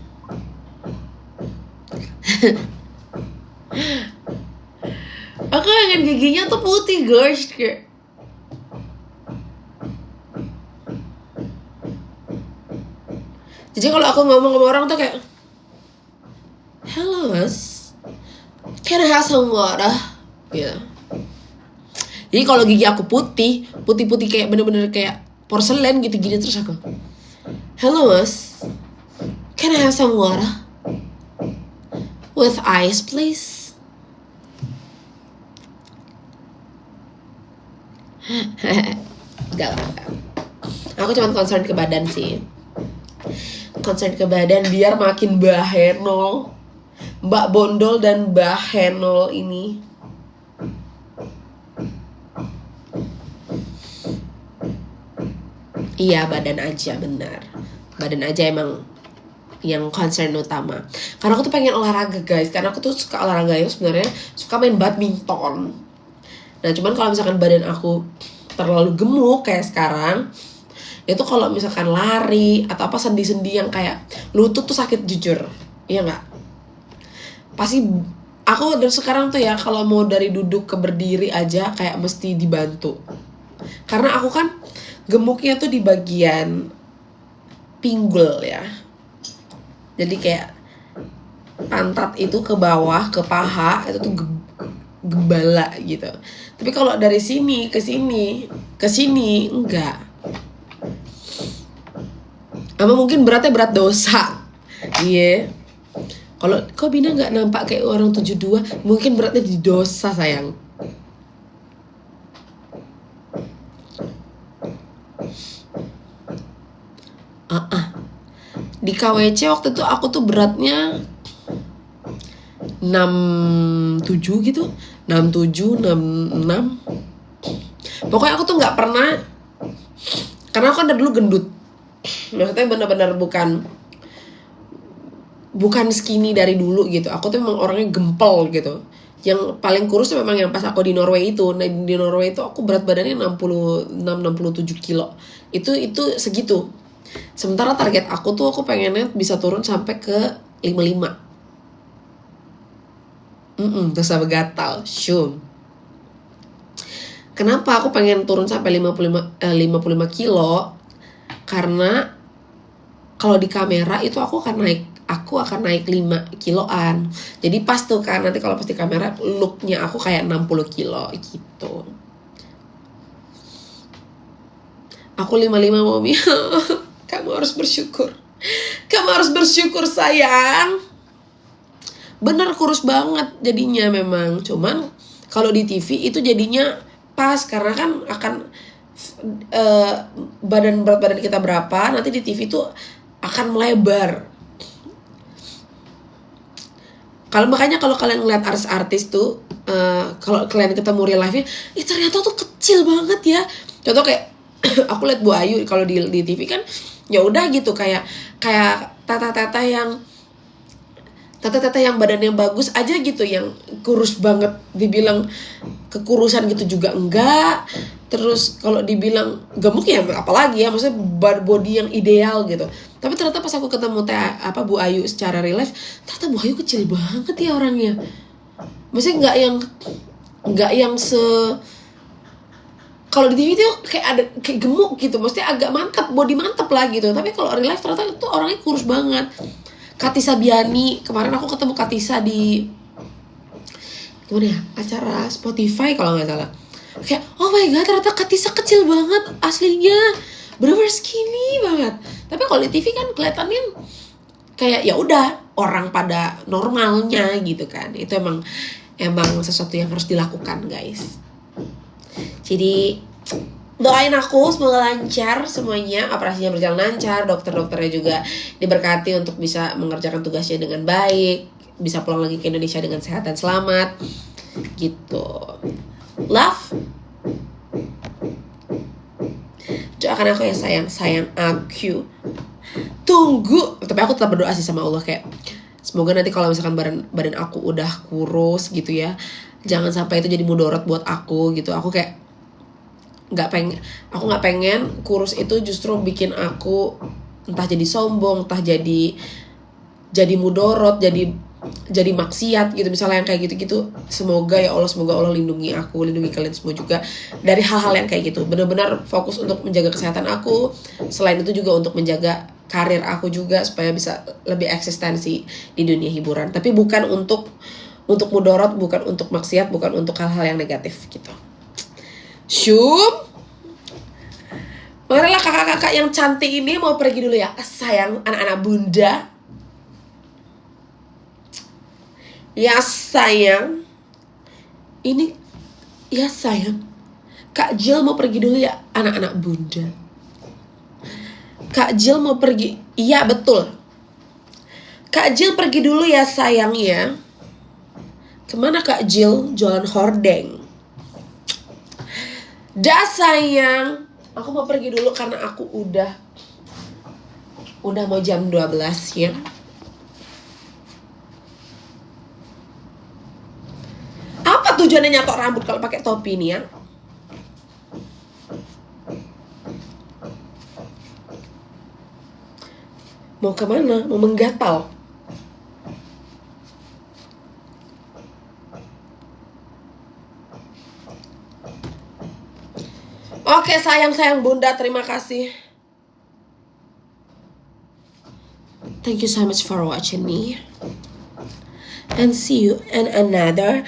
Aku pengen giginya tuh putih guys, kayak jadi kalau aku ngomong sama orang tuh kayak, hello mas, can I have some water? Gitu. Jadi kalau gigi aku putih kayak bener-bener kayak porselen gitu gini, terus aku, hello mas, can I have some water? With ice please. Gak lah. Aku cuma concern ke badan sih. Concern ke badan biar makin bahenol. Mbak Bondol dan bahenol ini. Iya, badan aja, benar. Badan aja emang yang concern utama. Karena aku tuh pengen olahraga guys. Karena aku tuh suka olahraga ya, sebenarnya suka main badminton. Nah cuman kalau misalkan badan aku terlalu gemuk kayak sekarang, itu kalau misalkan lari atau apa sendi-sendi yang kayak lutut tuh sakit jujur. Iya gak? Pasti aku dari sekarang tuh ya, kalau mau dari duduk ke berdiri aja kayak mesti dibantu. Karena aku kan gemuknya tuh di bagian pinggul ya. Jadi kayak pantat itu ke bawah, ke paha itu tuh gembala gitu. Tapi kalau dari sini ke sini enggak. Ama mungkin beratnya berat dosa. Iya. Kalau kok Bina nggak nampak kayak orang 72, mungkin beratnya di dosa sayang. Di KWC waktu itu aku tuh beratnya 67 gitu, 67, 66. Pokoknya aku tuh nggak pernah, karena aku kan dari dulu gendut. Maksudnya benar-benar bukan skinny dari dulu gitu. Aku tuh memang orangnya gempel gitu. Yang paling kurus tuh memang yang pas aku di Norway itu. Nah di Norway itu aku berat badannya 66-67 kilo. Itu segitu. Sementara target aku tuh aku pengennya bisa turun sampai ke 55. Terus begatal, syum. Kenapa aku pengen turun sampai 55 kilo? Karena kalau di kamera itu aku akan naik 5 kiloan. Jadi pas tuh kan nanti kalau pas di kamera looknya aku kayak 60 kilo gitu. Aku 55 Mami. Kamu harus bersyukur. Kamu harus bersyukur sayang. Bener kurus banget jadinya memang. Cuman kalau di TV itu jadinya pas, karena kan akan berat badan kita berapa, nanti di TV itu akan melebar. Makanya kalau kalian ngeliat artis-artis tuh, kalau kalian ketemu real life-nya, ternyata tuh kecil banget ya. Contoh kayak aku liat Bu Ayu kalau di TV kan, ya udah gitu kayak tata-tata yang badannya bagus aja gitu, yang kurus banget dibilang kekurusan gitu juga enggak. Terus kalau dibilang gemuk ya apalagi ya, maksudnya body yang ideal gitu. Tapi ternyata pas aku ketemu Bu Ayu secara real life, ternyata Bu Ayu kecil banget ya orangnya. Maksudnya enggak yang kalau di TV tuh kayak ada kayak gemuk gitu, maksudnya agak mantap, body mantap lah gitu. Tapi kalau real life ternyata itu orangnya kurus banget. Katisa Biani. Kemarin aku ketemu Katisa di gimana ya, acara Spotify kalau nggak salah. Kayak oh my god, ternyata Katisa kecil banget aslinya, bener-bener skinny banget. Tapi kalau di TV kan kelihatannya kayak ya udah orang pada normalnya gitu kan. Itu emang sesuatu yang harus dilakukan guys. Jadi doain aku semoga lancar semuanya, operasinya berjalan lancar, dokter-dokternya juga diberkati untuk bisa mengerjakan tugasnya dengan baik, bisa pulang lagi ke Indonesia dengan sehat dan selamat gitu. Love, doakan aku ya sayang aku. Tunggu, tapi aku tetap berdoa sih sama Allah kayak semoga nanti kalau misalkan badan aku udah kurus gitu ya, jangan sampai itu jadi mudorot buat aku gitu. Aku kayak nggak pengen kurus itu justru bikin aku entah jadi sombong, entah jadi mudorot, jadi maksiat gitu misalnya yang kayak gitu. Semoga Allah lindungi aku, lindungi kalian semua juga dari hal-hal yang kayak gitu. Benar-benar fokus untuk menjaga kesehatan aku, selain itu juga untuk menjaga karir aku juga supaya bisa lebih eksistensi di dunia hiburan, tapi bukan untuk mudorot, bukan untuk maksiat, bukan untuk hal-hal yang negatif gitu. Marilah kakak-kakak yang cantik ini mau pergi dulu ya sayang, anak-anak bunda. Ya sayang, ini ya sayang, Kak Jill mau pergi dulu ya anak-anak bunda. Kak Jill mau pergi, iya betul, Kak Jill pergi dulu ya sayang ya. Kemana Kak Jill? Jualan hordeng. Dah sayang, aku mau pergi dulu karena aku udah mau jam 12 ya. Apa tujuannya nyatok rambut kalau pakai topi nih ya? Mau kemana? Mau menggatal? Oke sayang bunda, terima kasih. Thank you so much for watching me, and see you in another